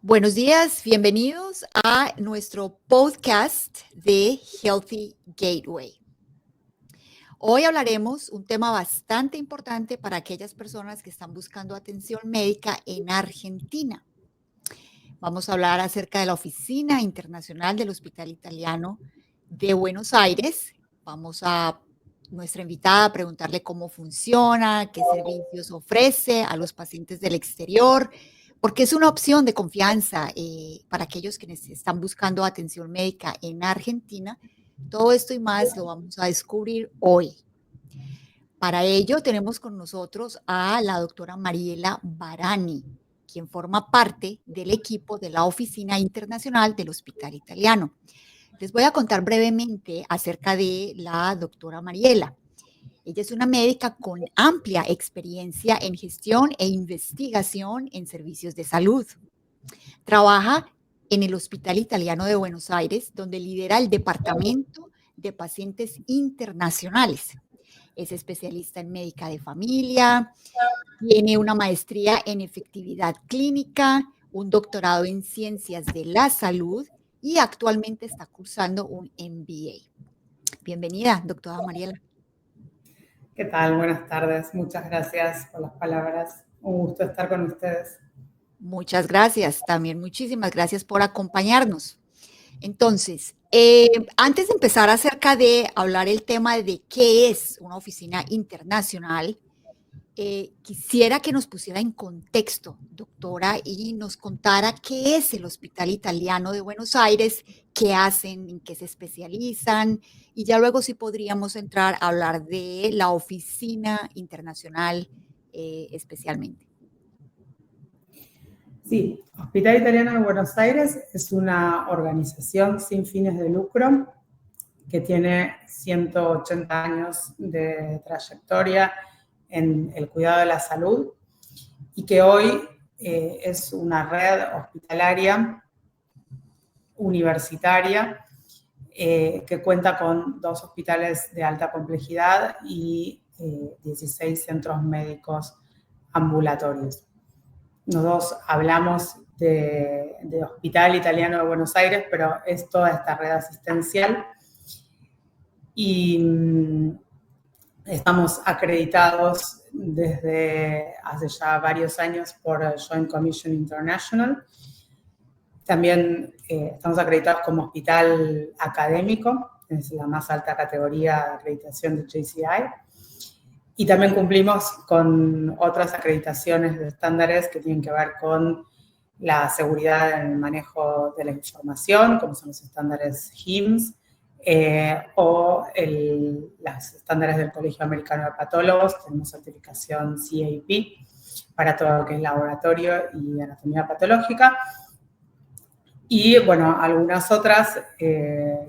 Buenos días, bienvenidos a nuestro podcast de Healthy Gateway. Hoy hablaremos un tema bastante importante para aquellas personas que están buscando atención médica en Argentina. Vamos a hablar acerca de la Oficina Internacional del Hospital Italiano de Buenos Aires. Nuestra invitada a preguntarle cómo funciona, qué servicios ofrece a los pacientes del exterior, porque es una opción de confianza para aquellos quienes están buscando atención médica en Argentina. Todo esto y más lo vamos a descubrir hoy. Para ello tenemos con nosotros a la doctora Mariela Barani, quien forma parte del equipo de la Oficina Internacional del Hospital Italiano. Les voy a contar brevemente acerca de la doctora Mariela. Ella es una médica con amplia experiencia en gestión e investigación en servicios de salud. Trabaja en el Hospital Italiano de Buenos Aires, donde lidera el Departamento de Pacientes Internacionales. Es especialista en médica de familia, tiene una maestría en efectividad clínica, un doctorado en ciencias de la salud y actualmente está cursando un MBA. Bienvenida, doctora Mariela. ¿Qué tal? Buenas tardes. Muchas gracias por las palabras. Un gusto estar con ustedes. Muchas gracias. También muchísimas gracias por acompañarnos. Entonces, antes de empezar acerca de hablar el tema de qué es una oficina internacional, quisiera que nos pusiera en contexto, doctora, y nos contara qué es el Hospital Italiano de Buenos Aires, qué hacen, en qué se especializan, y ya luego sí podríamos entrar a hablar de la oficina internacional especialmente. Sí, Hospital Italiano de Buenos Aires es una organización sin fines de lucro que tiene 180 años de trayectoria en el cuidado de la salud y que hoy es una red hospitalaria universitaria que cuenta con 2 hospitales de alta complejidad y 16 centros médicos ambulatorios. Nosotros hablamos de Hospital Italiano de Buenos Aires, pero es toda esta red asistencial y estamos acreditados desde hace ya varios años por Joint Commission International. También estamos acreditados como hospital académico, es la más alta categoría de acreditación de JCI. Y también cumplimos con otras acreditaciones de estándares que tienen que ver con la seguridad en el manejo de la información, como son los estándares HIMSS, o los estándares del Colegio Americano de Patólogos. Tenemos certificación CAP para todo lo que es laboratorio y anatomía patológica. Y, bueno, algunas otras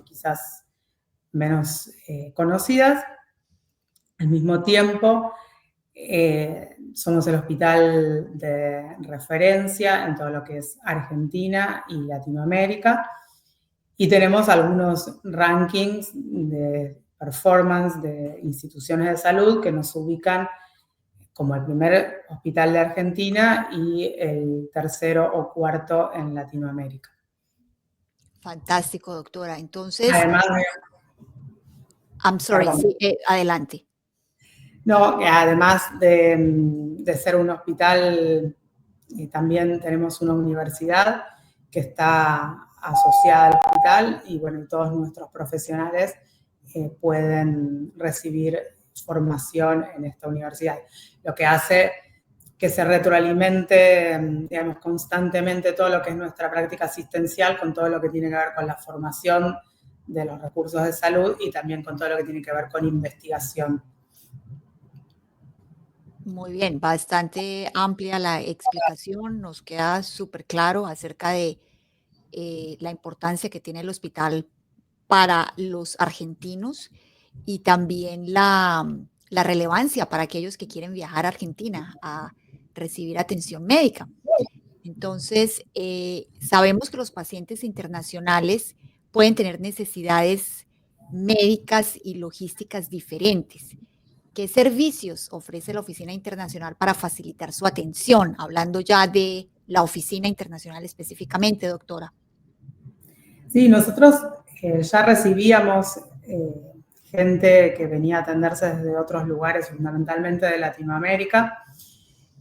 quizás menos conocidas. Al mismo tiempo, somos el hospital de referencia en todo lo que es Argentina y Latinoamérica y tenemos algunos rankings de performance de instituciones de salud que nos ubican como el primer hospital de Argentina y el tercero o cuarto en Latinoamérica. Fantástico, doctora. Entonces, además adelante. No, además de ser un hospital, también tenemos una universidad que está asociada al hospital y, bueno, todos nuestros profesionales pueden recibir formación en esta universidad, lo que hace que se retroalimente, digamos, constantemente todo lo que es nuestra práctica asistencial con todo lo que tiene que ver con la formación de los recursos de salud y también con todo lo que tiene que ver con investigación. Muy bien, bastante amplia la explicación, nos queda súper claro acerca de la importancia que tiene el hospital para los argentinos y también la relevancia para aquellos que quieren viajar a Argentina a recibir atención médica. Entonces, sabemos que los pacientes internacionales pueden tener necesidades médicas y logísticas diferentes. ¿Qué servicios ofrece la Oficina Internacional para facilitar su atención? Hablando ya de la oficina internacional específicamente, doctora? Sí, nosotros ya recibíamos gente que venía a atenderse desde otros lugares, fundamentalmente de Latinoamérica,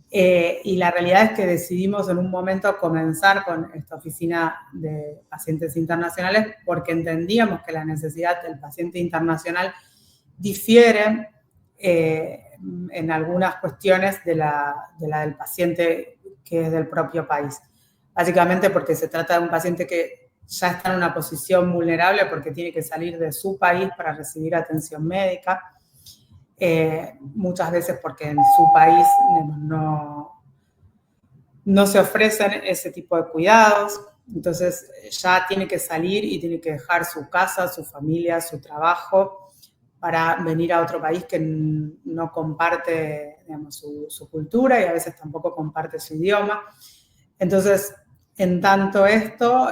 y la realidad es que decidimos en un momento comenzar con esta oficina de pacientes internacionales porque entendíamos que la necesidad del paciente internacional difiere en algunas cuestiones de la del paciente que es del propio país. Básicamente porque se trata de un paciente que ya está en una posición vulnerable porque tiene que salir de su país para recibir atención médica. Muchas veces porque en su país no se ofrecen ese tipo de cuidados, entonces ya tiene que salir y tiene que dejar su casa, su familia, su trabajo para venir a otro país que no comparte, digamos, su cultura y a veces tampoco comparte su idioma. Entonces, en tanto esto,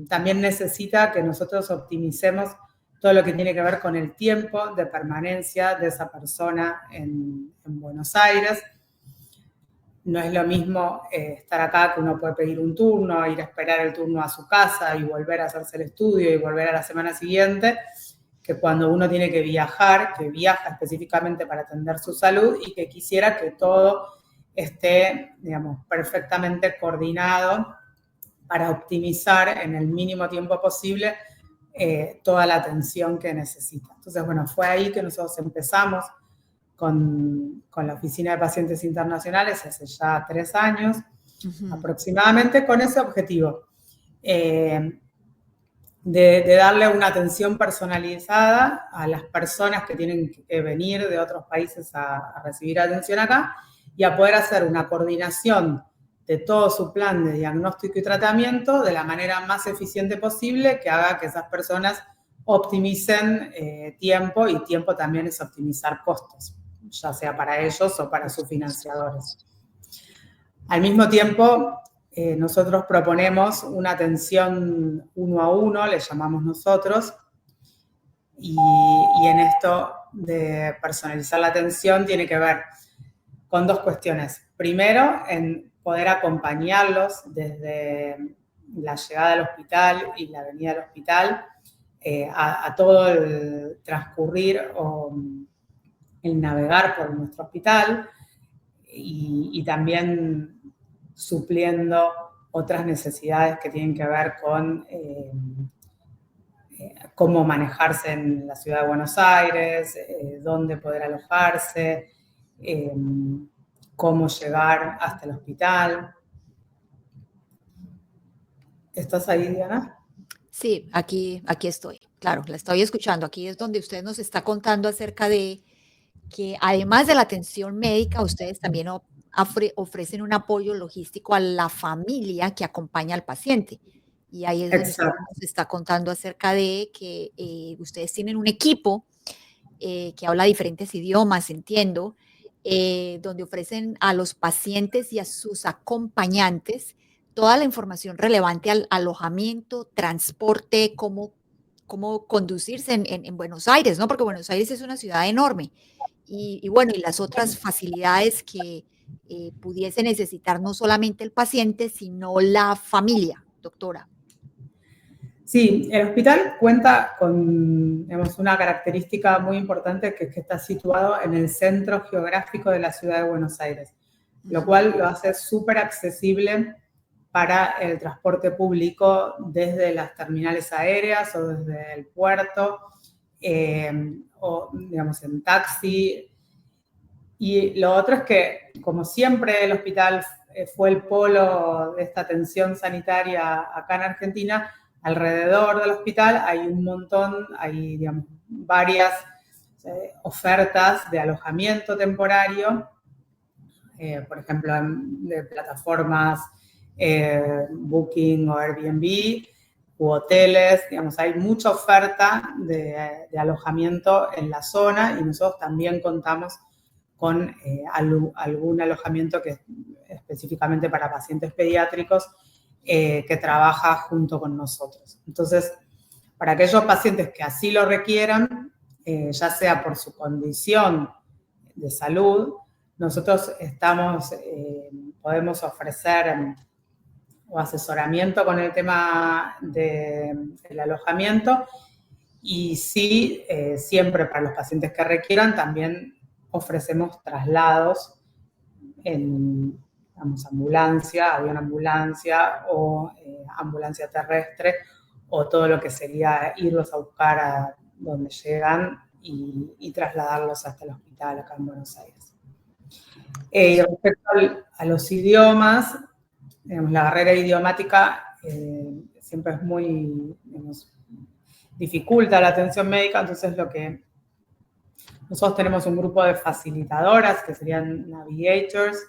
también necesita que nosotros optimicemos todo lo que tiene que ver con el tiempo de permanencia de esa persona en Buenos Aires. No es lo mismo estar acá, que uno puede pedir un turno, ir a esperar el turno a su casa y volver a hacerse el estudio y volver a la semana siguiente, que cuando uno tiene que viajar, que viaja específicamente para atender su salud y que quisiera que todo esté, digamos, perfectamente coordinado para optimizar en el mínimo tiempo posible toda la atención que necesita. Entonces, bueno, fue ahí que nosotros empezamos con la Oficina de Pacientes Internacionales hace ya 3 años aproximadamente, con ese objetivo de darle una atención personalizada a las personas que tienen que venir de otros países a recibir atención acá y a poder hacer una coordinación de todo su plan de diagnóstico y tratamiento de la manera más eficiente posible, que haga que esas personas optimicen tiempo, y tiempo también es optimizar costos, ya sea para ellos o para sus financiadores. Al mismo tiempo, nosotros proponemos una atención 1 a 1, le llamamos nosotros, y en esto de personalizar la atención tiene que ver con 2 cuestiones. Primero, en poder acompañarlos desde la llegada al hospital y la venida al hospital a todo el transcurrir o el navegar por nuestro hospital y también supliendo otras necesidades que tienen que ver con cómo manejarse en la ciudad de Buenos Aires, dónde poder alojarse, cómo llegar hasta el hospital. ¿Estás ahí, Diana? Sí, aquí estoy. Claro, la estoy escuchando. Aquí es donde usted nos está contando acerca de que además de la atención médica, ustedes también ofrecen un apoyo logístico a la familia que acompaña al paciente. Y ahí es donde usted Exacto. nos está contando acerca de que ustedes tienen un equipo que habla diferentes idiomas, entiendo, donde ofrecen a los pacientes y a sus acompañantes toda la información relevante al alojamiento, transporte, cómo conducirse en Buenos Aires, ¿no? Porque Buenos Aires es una ciudad enorme. Y bueno, y las otras facilidades que pudiese necesitar no solamente el paciente, sino la familia, doctora. Sí, el hospital cuenta con, digamos, una característica muy importante, que es que está situado en el centro geográfico de la ciudad de Buenos Aires, lo cual lo hace súper accesible para el transporte público desde las terminales aéreas o desde el puerto, o digamos en taxi. Y lo otro es que, como siempre, el hospital fue el polo de esta atención sanitaria acá en Argentina. Alrededor del hospital hay un montón, hay, digamos, varias ofertas de alojamiento temporario, por ejemplo, de plataformas Booking o Airbnb u hoteles, digamos, hay mucha oferta de alojamiento en la zona, y nosotros también contamos con algún alojamiento que es específicamente para pacientes pediátricos que trabaja junto con nosotros. Entonces, para aquellos pacientes que así lo requieran, ya sea por su condición de salud, nosotros podemos ofrecer o asesoramiento con el tema del alojamiento. Y sí, siempre para los pacientes que requieran, también ofrecemos traslados en, digamos, ambulancia, avión ambulancia o ambulancia terrestre, o todo lo que sería irlos a buscar a donde llegan y trasladarlos hasta el hospital acá en Buenos Aires. Respecto a los idiomas, digamos, la barrera idiomática siempre es muy, digamos, dificulta la atención médica, entonces nosotros tenemos un grupo de facilitadoras que serían navigators,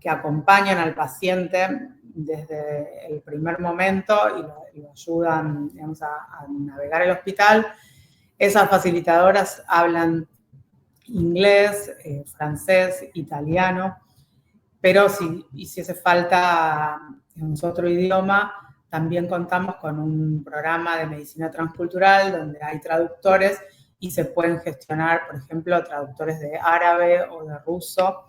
que acompañan al paciente desde el primer momento y lo ayudan, digamos, a navegar el hospital. Esas facilitadoras hablan inglés, francés, italiano, pero si hace falta, digamos, otro idioma, también contamos con un programa de medicina transcultural donde hay traductores y se pueden gestionar, por ejemplo, traductores de árabe o de ruso,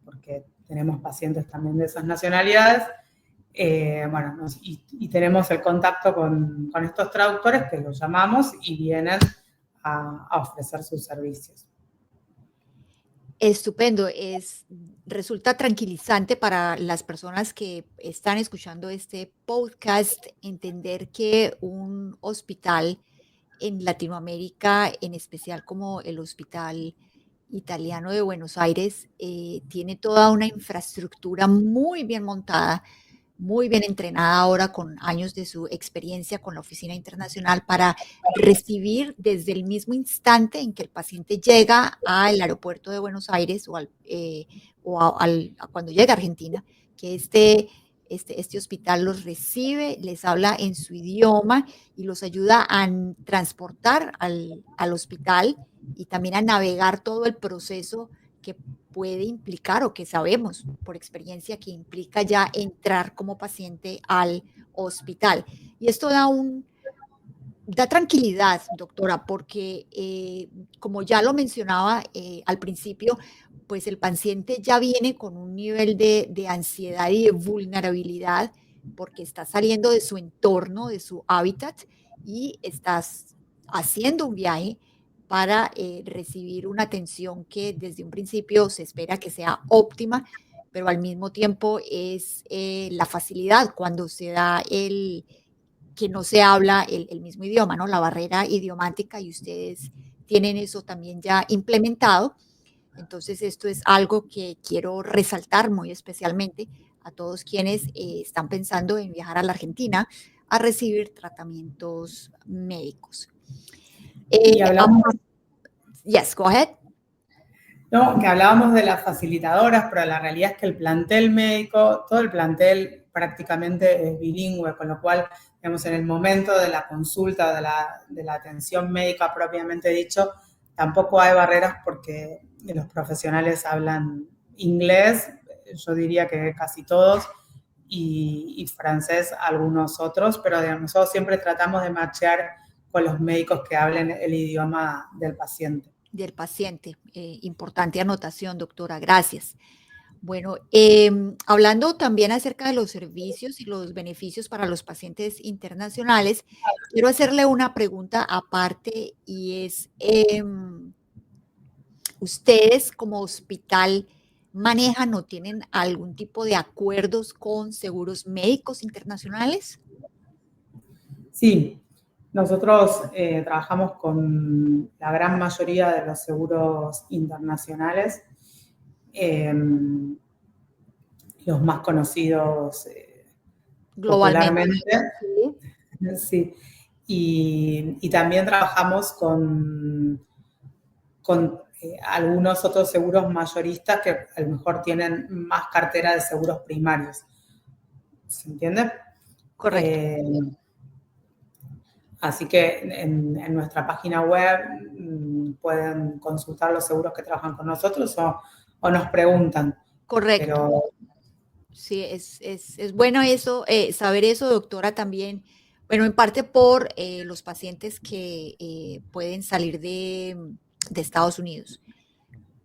porque tenemos pacientes también de esas nacionalidades. Bueno, y tenemos el contacto con estos traductores que los llamamos y vienen a ofrecer sus servicios. Estupendo, resulta tranquilizante para las personas que están escuchando este podcast entender que un hospital en Latinoamérica, en especial como el Hospital Italiano de Buenos Aires, tiene toda una infraestructura muy bien montada, muy bien entrenada ahora con años de su experiencia con la Oficina Internacional para recibir desde el mismo instante en que el paciente llega al aeropuerto de Buenos Aires o cuando llega a Argentina, que este hospital los recibe, les habla en su idioma y los ayuda a transportar al hospital y también a navegar todo el proceso que puede implicar o que sabemos por experiencia que implica ya entrar como paciente al hospital. Y esto da tranquilidad, doctora, porque como ya lo mencionaba al principio, pues el paciente ya viene con un nivel de ansiedad y de vulnerabilidad porque está saliendo de su entorno, de su hábitat y estás haciendo un viaje para recibir una atención que desde un principio se espera que sea óptima, pero al mismo tiempo es la facilidad cuando se da que no se habla el mismo idioma, ¿no? La barrera idiomática y ustedes tienen eso también ya implementado. Entonces, esto es algo que quiero resaltar muy especialmente a todos quienes están pensando en viajar a la Argentina a recibir tratamientos médicos. Y hablamos, Yes, go ahead. no, que hablábamos de las facilitadoras, pero la realidad es que el plantel médico, todo el plantel prácticamente es bilingüe, con lo cual, digamos, en el momento de la consulta, de la atención médica propiamente dicho, tampoco hay barreras porque los profesionales hablan inglés, yo diría que casi todos, y francés algunos otros, pero digamos, nosotros siempre tratamos de matchear con los médicos que hablen el idioma del paciente. Del paciente. Importante anotación, doctora. Gracias. Bueno, hablando también acerca de los servicios y los beneficios para los pacientes internacionales, quiero hacerle una pregunta aparte y es, ¿ustedes como hospital manejan o tienen algún tipo de acuerdos con seguros médicos internacionales? Sí, nosotros trabajamos con la gran mayoría de los seguros internacionales, los más conocidos Globalmente. popularmente. Sí. Y también trabajamos con algunos otros seguros mayoristas que a lo mejor tienen más cartera de seguros primarios. ¿Se entiende? Correcto. Así que en nuestra página web pueden consultar los seguros que trabajan con nosotros o nos preguntan. Correcto. Pero, sí, es bueno eso, saber eso, doctora, también. Bueno, en parte por los pacientes que pueden salir de Estados Unidos.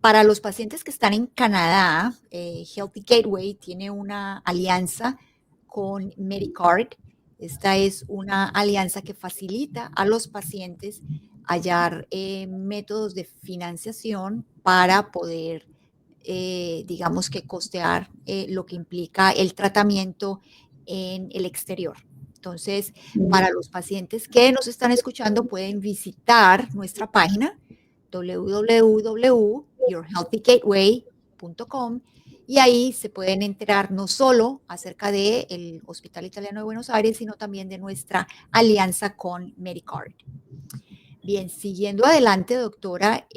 Para los pacientes que están en Canadá, Healthy Gateway tiene una alianza con Medicard. Esta es una alianza que facilita a los pacientes hallar métodos de financiación para poder, digamos que costear lo que implica el tratamiento en el exterior. Entonces, para los pacientes que nos están escuchando, pueden visitar nuestra página www.yourhealthygateway.com y ahí se pueden enterar no solo acerca del Hospital Italiano de Buenos Aires, sino también de nuestra alianza con Medicard. Bien, siguiendo adelante, doctora,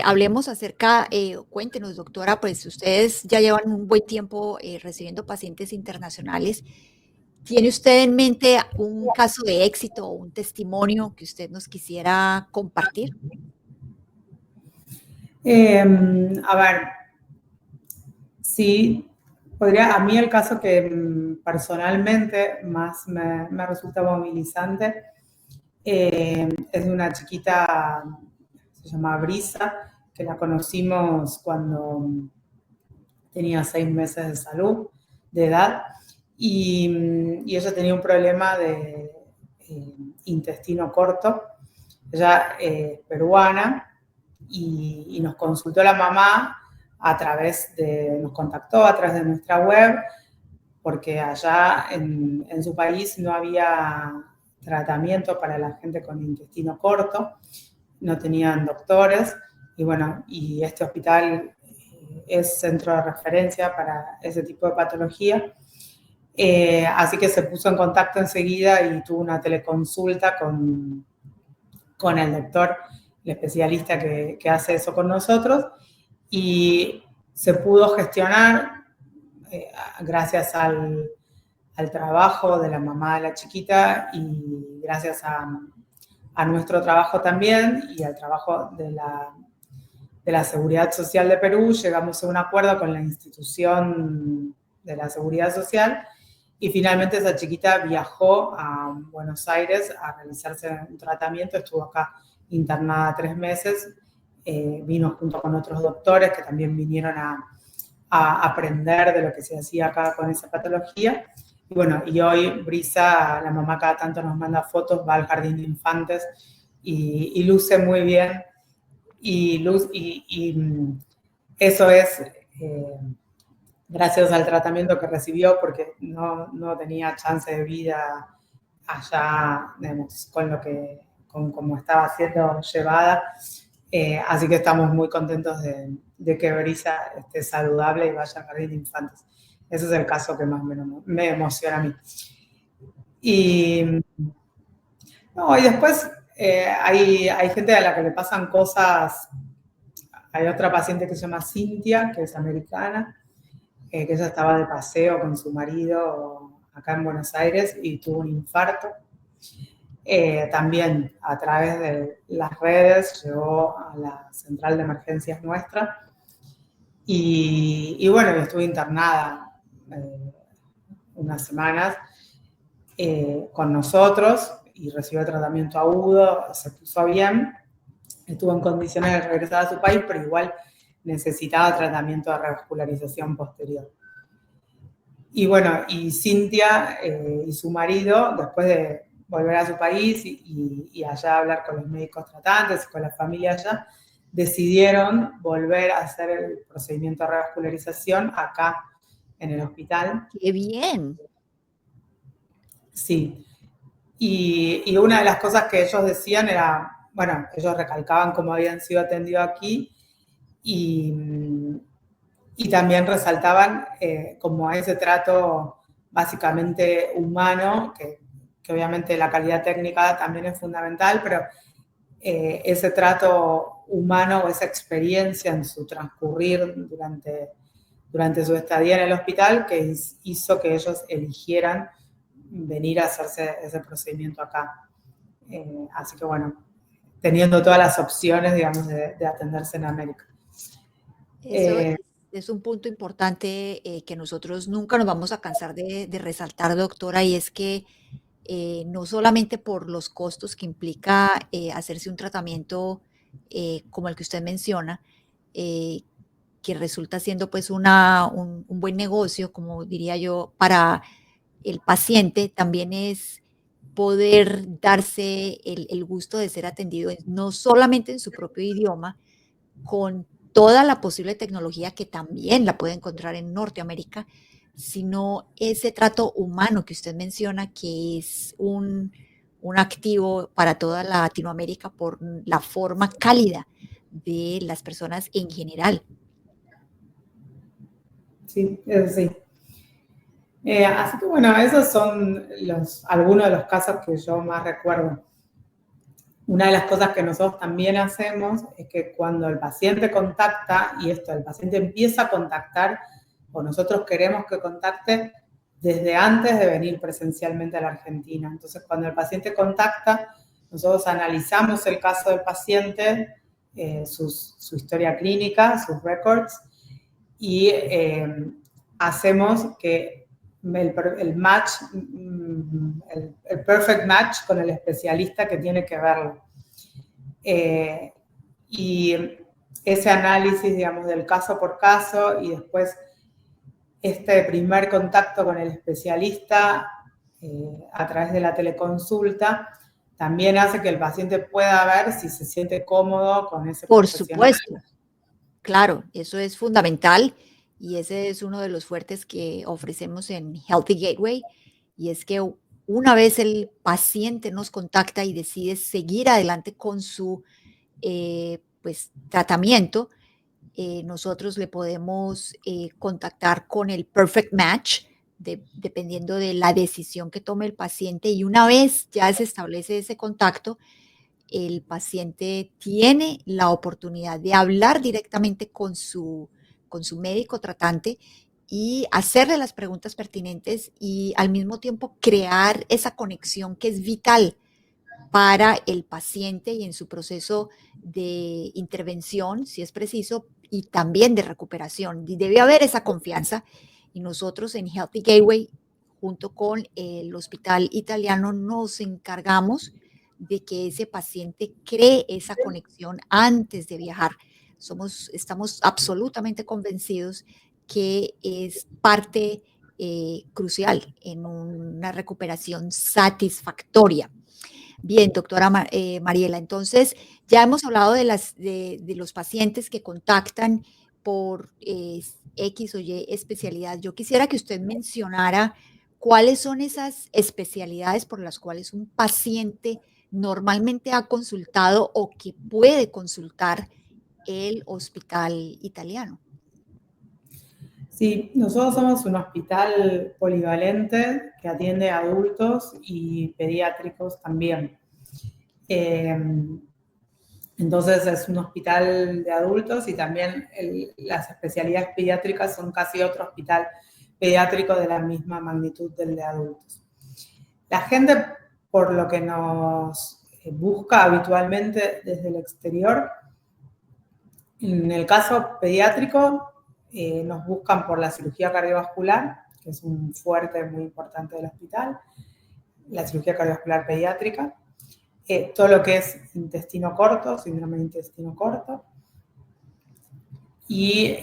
hablemos acerca, cuéntenos, doctora, pues ustedes ya llevan un buen tiempo recibiendo pacientes internacionales. ¿Tiene usted en mente un caso de éxito o un testimonio que usted nos quisiera compartir? A ver, sí, podría, a mí el caso que personalmente más me resulta movilizante es de una chiquita, se llama Brisa, que la conocimos cuando tenía 6 meses de salud, de edad, y ella tenía un problema de intestino corto. Ella es peruana y nos consultó la mamá nos contactó a través de nuestra web, porque allá en su país no había tratamiento para la gente con intestino corto, no tenían doctores, y bueno, y este hospital es centro de referencia para ese tipo de patología. Así que se puso en contacto enseguida y tuvo una teleconsulta con el doctor, el especialista que hace eso con nosotros, y se pudo gestionar gracias al trabajo de la mamá de la chiquita y gracias a nuestro trabajo también y al trabajo de la Seguridad Social de Perú. Llegamos a un acuerdo con la institución de la Seguridad Social y finalmente esa chiquita viajó a Buenos Aires a realizarse un tratamiento. Estuvo acá internada 3 meses, vino junto con otros doctores que también vinieron a aprender de lo que se hacía acá con esa patología. Y bueno, y hoy Brisa, la mamá, cada tanto nos manda fotos, va al jardín de infantes y luce muy bien. Y eso es gracias al tratamiento que recibió, porque no tenía chance de vida allá, digamos, con cómo estaba siendo llevada. Así que estamos muy contentos de que Brisa esté saludable y vaya al jardín de infantes. Ese es el caso que más me emociona a mí. Y después hay gente a la que le pasan cosas. Hay otra paciente que se llama Cintia, que es americana, que ella estaba de paseo con su marido acá en Buenos Aires y tuvo un infarto. También a través de las redes llegó a la central de emergencias nuestra y bueno, estuve internada unas semanas con nosotros y recibió tratamiento agudo, se puso bien, estuvo en condiciones de regresar a su país, pero igual necesitaba tratamiento de revascularización posterior. Y bueno, y Cintia y su marido, después de volver a su país y allá hablar con los médicos tratantes, con la familia allá, decidieron volver a hacer el procedimiento de revascularización acá en el hospital. ¡Qué bien! Sí. Y una de las cosas que ellos decían era, bueno, ellos recalcaban cómo habían sido atendidos aquí y también resaltaban como ese trato básicamente humano, que obviamente la calidad técnica también es fundamental, pero ese trato humano o esa experiencia en su transcurrir durante su estadía en el hospital que hizo que ellos eligieran venir a hacerse ese procedimiento acá. Así que bueno, teniendo todas las opciones, digamos, de atenderse en América. Eso es un punto importante que nosotros nunca nos vamos a cansar de resaltar, doctora, y es que no solamente por los costos que implica hacerse un tratamiento como el que usted menciona, que resulta siendo pues un buen negocio, como diría yo, para el paciente, también es poder darse el gusto de ser atendido no solamente en su propio idioma, con toda la posible tecnología que también la puede encontrar en Norteamérica, sino ese trato humano que usted menciona, que es un activo para toda Latinoamérica por la forma cálida de las personas en general. Sí, eso sí. Así que bueno, esos son algunos de los casos que yo más recuerdo. Una de las cosas que nosotros también hacemos es que cuando el paciente contacta, y el paciente empieza a contactar, o nosotros queremos que contacte desde antes de venir presencialmente a la Argentina. Entonces, cuando el paciente contacta, nosotros analizamos el caso del paciente, su historia clínica, sus records, y hacemos que el match, el perfect match con el especialista que tiene que verlo. Y ese análisis, digamos, del caso por caso y después este primer contacto con el especialista a través de la teleconsulta también hace que el paciente pueda ver si se siente cómodo con ese Por profesional. supuesto, claro, eso es fundamental y ese es uno de los fuertes que ofrecemos en Healthy Gateway, y es que una vez el paciente nos contacta y decide seguir adelante con su pues, tratamiento, nosotros le podemos contactar con el perfect match, dependiendo de la decisión que tome el paciente, y una vez ya se establece ese contacto, el paciente tiene la oportunidad de hablar directamente con su médico tratante y hacerle las preguntas pertinentes y al mismo tiempo crear esa conexión que es vital para el paciente y en su proceso de intervención, si es preciso, y también de recuperación. Y debe haber esa confianza, y nosotros en Healthy Gateway, junto con el Hospital Italiano, nos encargamos de que ese paciente cree esa conexión antes de viajar. Estamos absolutamente convencidos que es parte crucial en una recuperación satisfactoria. Bien, doctora Mariela, entonces ya hemos hablado de los pacientes que contactan por X o Y especialidad. Yo quisiera que usted mencionara cuáles son esas especialidades por las cuales un paciente normalmente ha consultado o que puede consultar el hospital italiano. Sí, nosotros somos un hospital polivalente que atiende a adultos y pediátricos también. Entonces es un hospital de adultos y también las especialidades pediátricas son casi otro hospital pediátrico de la misma magnitud del de adultos. La gente, por lo que nos busca habitualmente desde el exterior, en el caso pediátrico, nos buscan por la cirugía cardiovascular, que es un fuerte muy importante del hospital, la cirugía cardiovascular pediátrica, todo lo que es intestino corto, síndrome de intestino corto, y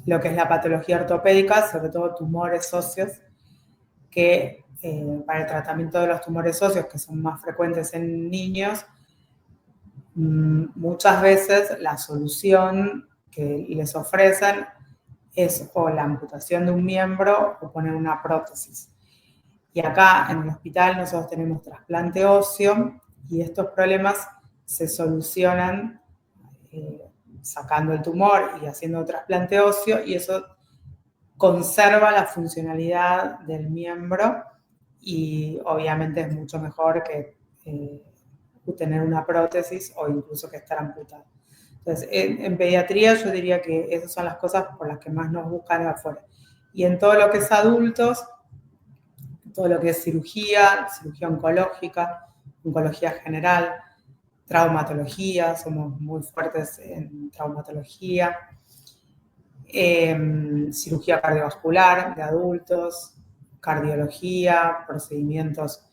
lo que es la patología ortopédica, sobre todo tumores óseos, que para el tratamiento de los tumores óseos, que son más frecuentes en niños, muchas veces la solución que les ofrecen es o la amputación de un miembro o poner una prótesis. Y acá en el hospital nosotros tenemos trasplante óseo y estos problemas se solucionan sacando el tumor y haciendo trasplante óseo, y eso conserva la funcionalidad del miembro y obviamente es mucho mejor que tener una prótesis o incluso que estar amputado. Entonces, en pediatría yo diría que esas son las cosas por las que más nos buscan de afuera. Y en todo lo que es adultos, todo lo que es cirugía oncológica, oncología general, traumatología, somos muy fuertes en traumatología, cirugía cardiovascular de adultos, cardiología, procedimientos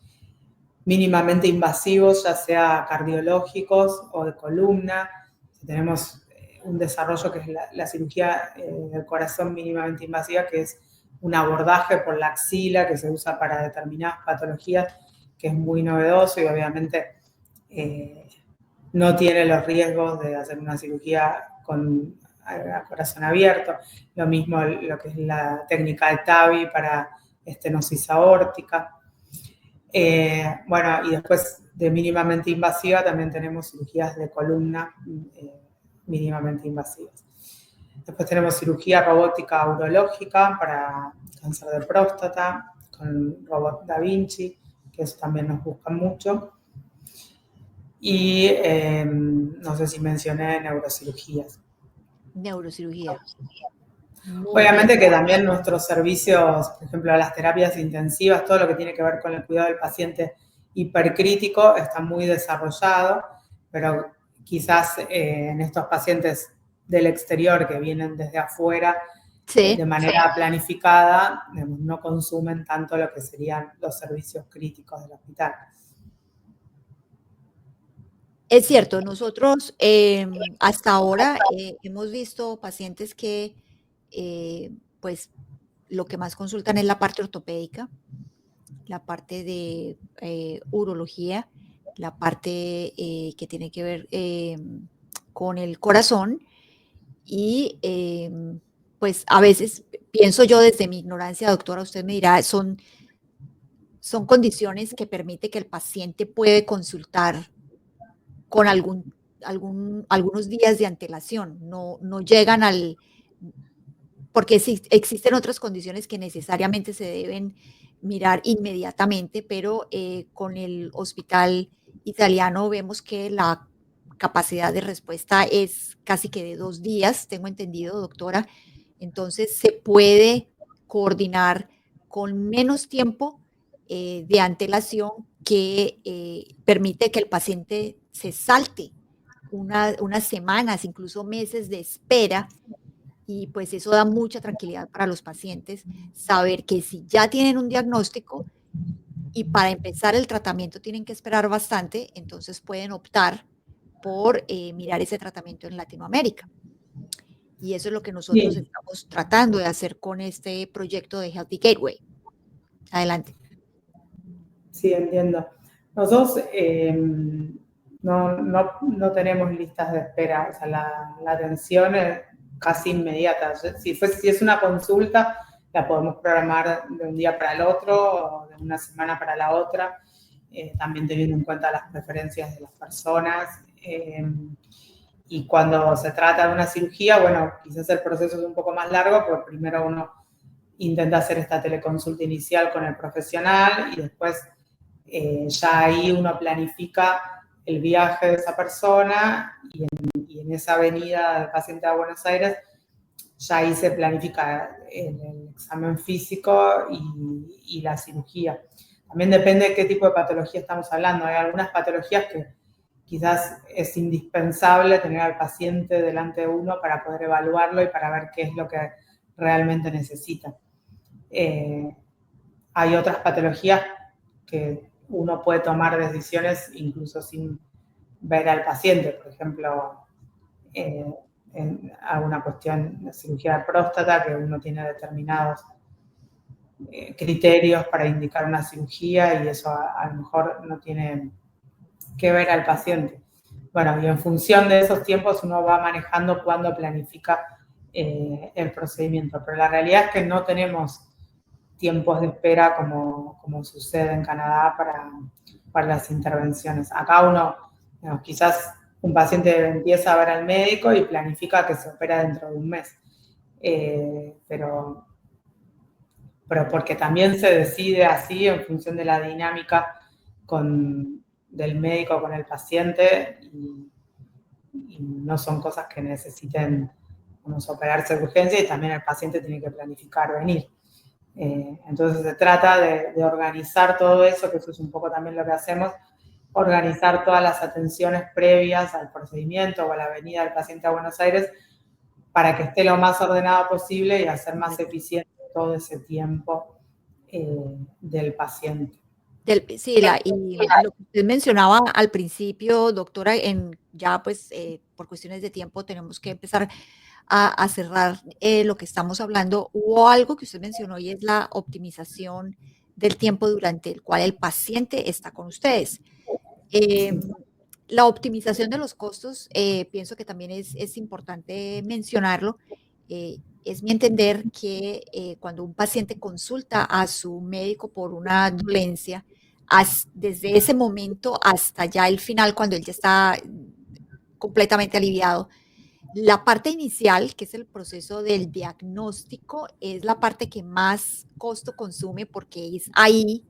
mínimamente invasivos, ya sea cardiológicos o de columna. Tenemos un desarrollo que es la cirugía del corazón mínimamente invasiva, que es un abordaje por la axila que se usa para determinadas patologías, que es muy novedoso y obviamente no tiene los riesgos de hacer una cirugía con a corazón abierto. Lo mismo lo que es la técnica de TAVI para estenosis aórtica. Bueno, y después de mínimamente invasiva también tenemos cirugías de columna mínimamente invasivas. Después tenemos cirugía robótica urológica para cáncer de próstata, con robot Da Vinci, que eso también nos busca mucho. Y no sé si mencioné neurocirugías. Neurocirugía. Obviamente que también nuestros servicios, por ejemplo, las terapias intensivas, todo lo que tiene que ver con el cuidado del paciente hipercrítico está muy desarrollado, pero quizás en estos pacientes del exterior que vienen desde afuera de manera planificada, no consumen tanto lo que serían los servicios críticos del hospital. Es cierto, nosotros hasta ahora hemos visto pacientes que pues lo que más consultan es la parte ortopédica, la parte de urología, la parte que tiene que ver con el corazón y pues a veces pienso yo desde mi ignorancia, doctora, usted me dirá, son condiciones que permite que el paciente puede consultar con algunos días de antelación, no llegan porque sí, existen otras condiciones que necesariamente se deben mirar inmediatamente, pero con el hospital italiano vemos que la capacidad de respuesta es casi que de 2 días, tengo entendido, doctora. Entonces se puede coordinar con menos tiempo de antelación que permite que el paciente se salte unas semanas, incluso meses de espera, y pues eso da mucha tranquilidad para los pacientes, saber que si ya tienen un diagnóstico y para empezar el tratamiento tienen que esperar bastante, entonces pueden optar por mirar ese tratamiento en Latinoamérica. Y eso es lo que nosotros estamos tratando de hacer con este proyecto de Healthy Gateway. Adelante. Sí, entiendo. Nosotros no tenemos listas de espera, o sea, la atención es casi inmediata. Si es una consulta, la podemos programar de un día para el otro o de una semana para la otra, también teniendo en cuenta las preferencias de las personas. Y cuando se trata de una cirugía, bueno, quizás el proceso es un poco más largo, porque primero uno intenta hacer esta teleconsulta inicial con el profesional y después ya ahí uno planifica el viaje de esa persona y en esa venida del paciente a Buenos Aires ya ahí se planifica el examen físico y la cirugía. También depende de qué tipo de patología estamos hablando. Hay algunas patologías que quizás es indispensable tener al paciente delante de uno para poder evaluarlo y para ver qué es lo que realmente necesita. Hay otras patologías que uno puede tomar decisiones incluso sin ver al paciente, por ejemplo, en alguna cuestión de cirugía de próstata, que uno tiene determinados criterios para indicar una cirugía y eso a lo mejor no tiene que ver al paciente. Bueno, y en función de esos tiempos uno va manejando cuándo planifica el procedimiento, pero la realidad es que no tenemos tiempos de espera como sucede en Canadá para las intervenciones. Acá uno, quizás un paciente empieza a ver al médico y planifica que se opera dentro de un mes. Pero porque también se decide así en función de la dinámica del médico con el paciente y no son cosas que necesiten operarse de urgencia y también el paciente tiene que planificar venir. Entonces se trata de organizar todo eso, que eso es un poco también lo que hacemos, organizar todas las atenciones previas al procedimiento o a la venida del paciente a Buenos Aires para que esté lo más ordenado posible y hacer más eficiente todo ese tiempo del paciente. Sí, y lo que usted mencionaba al principio, doctora, ya pues por cuestiones de tiempo tenemos que empezar a cerrar lo que estamos hablando. Hubo algo que usted mencionó y es la optimización del tiempo durante el cual el paciente está con ustedes. Sí. La optimización de los costos, pienso que también es importante mencionarlo. Es mi entender que cuando un paciente consulta a su médico por una dolencia, desde ese momento hasta ya el final, cuando él ya está completamente aliviado, la parte inicial, que es el proceso del diagnóstico, es la parte que más costo consume porque es ahí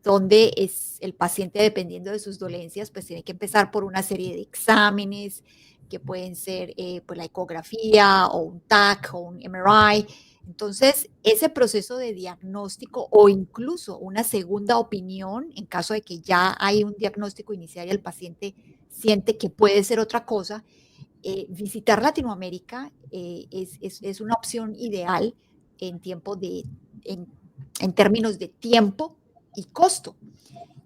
donde es el paciente, dependiendo de sus dolencias, pues tiene que empezar por una serie de exámenes que pueden ser pues la ecografía o un TAC o un MRI. Entonces, ese proceso de diagnóstico o incluso una segunda opinión, en caso de que ya hay un diagnóstico inicial y el paciente siente que puede ser otra cosa, visitar Latinoamérica es una opción ideal en tiempo en, en términos de tiempo y costo.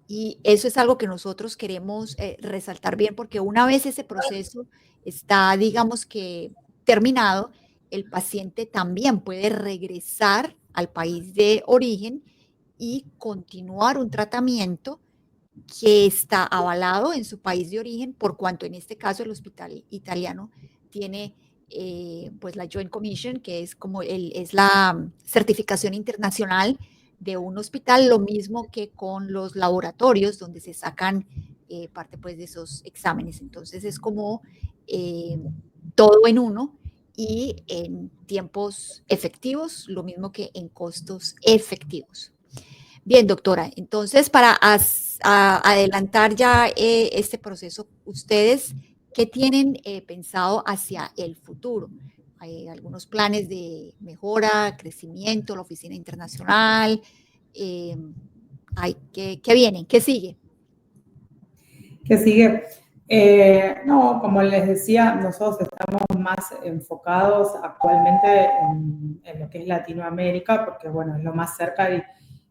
Y eso es algo que nosotros queremos resaltar bien, porque una vez ese proceso está, digamos que, terminado, el paciente también puede regresar al país de origen y continuar un tratamiento que está avalado en su país de origen, por cuanto en este caso el hospital italiano tiene pues la Joint Commission, que es como es la certificación internacional de un hospital, lo mismo que con los laboratorios donde se sacan parte pues de esos exámenes. Entonces es como eh, todo en uno y en tiempos efectivos, lo mismo que en costos efectivos. Bien, doctora, entonces para adelantar ya este proceso, ¿ustedes qué tienen pensado hacia el futuro? ¿Hay algunos planes de mejora, crecimiento, la oficina internacional? Eh, ¿Qué viene? ¿Qué sigue? ¿Qué sigue? No, como les decía, nosotros estamos más enfocados actualmente en lo que es Latinoamérica, porque bueno, es lo más cerca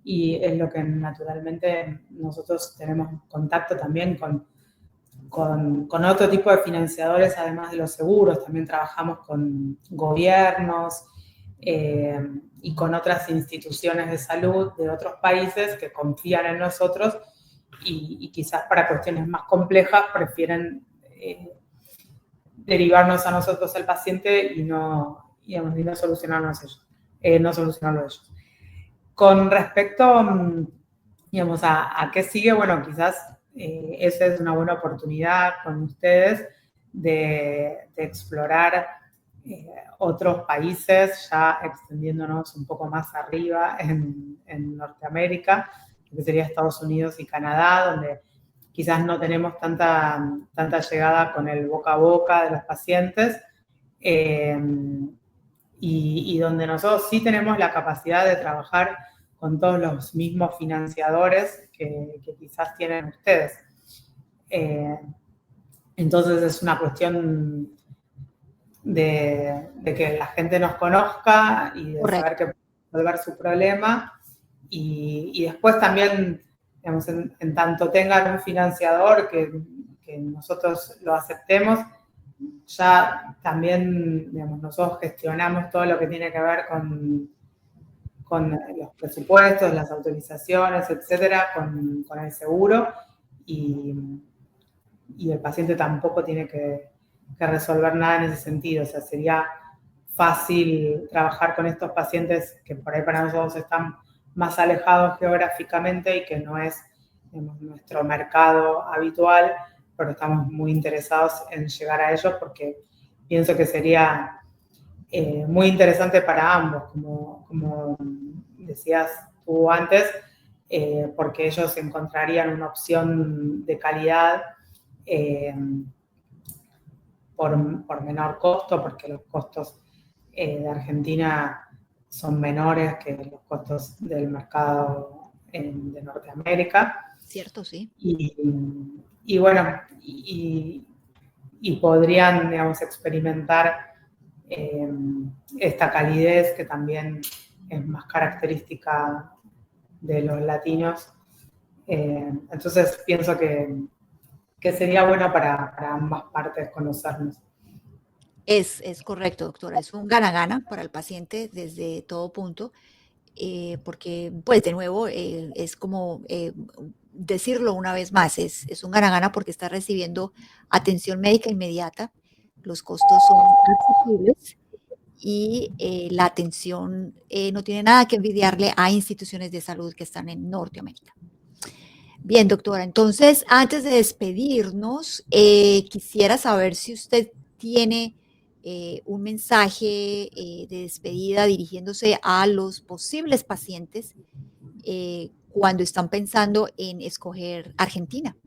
y es lo que naturalmente nosotros tenemos contacto también con otro tipo de financiadores, además de los seguros. También trabajamos con gobiernos y con otras instituciones de salud de otros países que confían en nosotros y quizás para cuestiones más complejas prefieren derivarnos a nosotros el paciente y no, digamos, y no solucionarnos ellos, no solucionarlo ellos. Con respecto, digamos, a qué sigue, bueno, quizás esa es una buena oportunidad con ustedes de explorar otros países, ya extendiéndonos un poco más arriba en Norteamérica, que sería Estados Unidos y Canadá, donde quizás no tenemos tanta llegada con el boca a boca de los pacientes, y donde nosotros sí tenemos la capacidad de trabajar con todos los mismos financiadores que quizás tienen ustedes. Entonces es una cuestión de que la gente nos conozca y de Correcto. saber que resolver su problema y después también, digamos, en tanto tengan un financiador que nosotros lo aceptemos, ya también, digamos, nosotros gestionamos todo lo que tiene que ver con los presupuestos, las autorizaciones, etcétera, con el seguro y el paciente tampoco tiene que resolver nada en ese sentido. O sea, sería fácil trabajar con estos pacientes que por ahí para nosotros están más alejados geográficamente y que no es, digamos, nuestro mercado habitual, pero estamos muy interesados en llegar a ellos porque pienso que sería muy interesante para ambos, como decías tú antes, porque ellos encontrarían una opción de calidad por menor costo, porque los costos de Argentina son menores que los costos del mercado de Norteamérica. Cierto, sí. Y bueno, y podrían, digamos, experimentar esta calidez que también es más característica de los latinos Entonces, pienso que sería bueno para ambas partes conocernos. Es correcto, doctora. Es un gana-gana para el paciente desde todo punto, porque, pues, de nuevo, es como decirlo una vez más, es un gana-gana porque está recibiendo atención médica inmediata, los costos son accesibles y la atención no tiene nada que envidiarle a instituciones de salud que están en Norteamérica. Bien, doctora, entonces, antes de despedirnos, quisiera saber si usted tiene un mensaje de despedida dirigiéndose a los posibles pacientes cuando están pensando en escoger Argentina.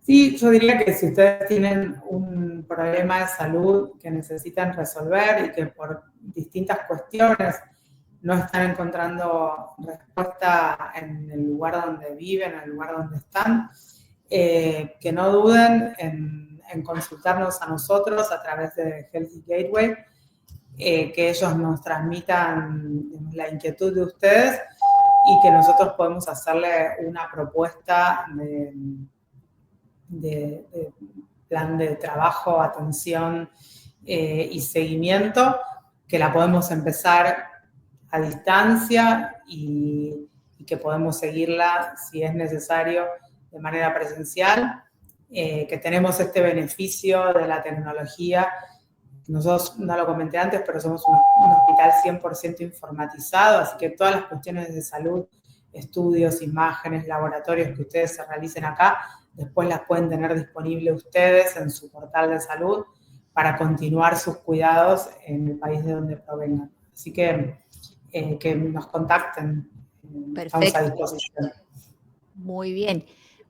Sí, yo diría que si ustedes tienen un problema de salud que necesitan resolver y que por distintas cuestiones no están encontrando respuesta en el lugar donde viven, en el lugar donde están, que no duden en consultarnos a nosotros a través de Healthy Gateway, que ellos nos transmitan la inquietud de ustedes y que nosotros podemos hacerle una propuesta de plan de trabajo, atención y seguimiento, que la podemos empezar a distancia y que podemos seguirla si es necesario de manera presencial, que tenemos este beneficio de la tecnología. Nosotros, no lo comenté antes, pero somos un hospital 100% informatizado, así que todas las cuestiones de salud, estudios, imágenes, laboratorios que ustedes se realicen acá, después las pueden tener disponibles ustedes en su portal de salud para continuar sus cuidados en el país de donde provengan. Así que nos contacten. Perfecto. Estamos a disposición. Muy bien.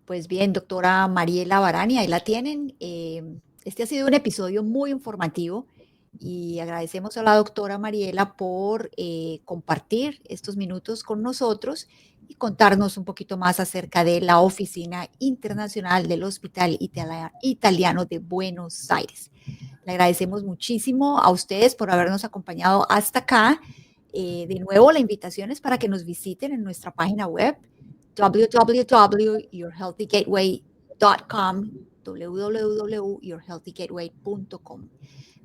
Pues bien, doctora Mariela Barani, ahí la tienen. Este ha sido un episodio muy informativo y agradecemos a la doctora Mariela por compartir estos minutos con nosotros y contarnos un poquito más acerca de la Oficina Internacional del Hospital Italiano de Buenos Aires. Le agradecemos muchísimo a ustedes por habernos acompañado hasta acá. De nuevo, la invitación es para que nos visiten en nuestra página web www.yourhealthygateway.com, www.yourhealthygateway.com.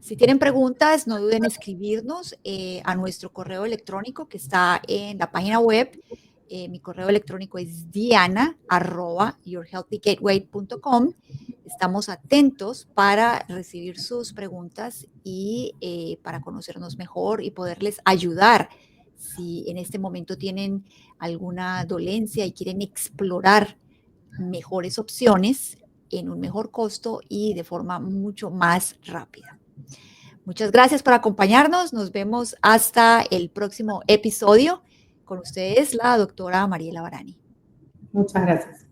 Si tienen preguntas, no duden en escribirnos a nuestro correo electrónico que está en la página web. Mi correo electrónico es diana@yourhealthygateway.com. Estamos atentos para recibir sus preguntas y para conocernos mejor y poderles ayudar si en este momento tienen alguna dolencia y quieren explorar mejores opciones en un mejor costo y de forma mucho más rápida. Muchas gracias por acompañarnos. Nos vemos hasta el próximo episodio. Con ustedes, la doctora Mariela Barani. Muchas gracias.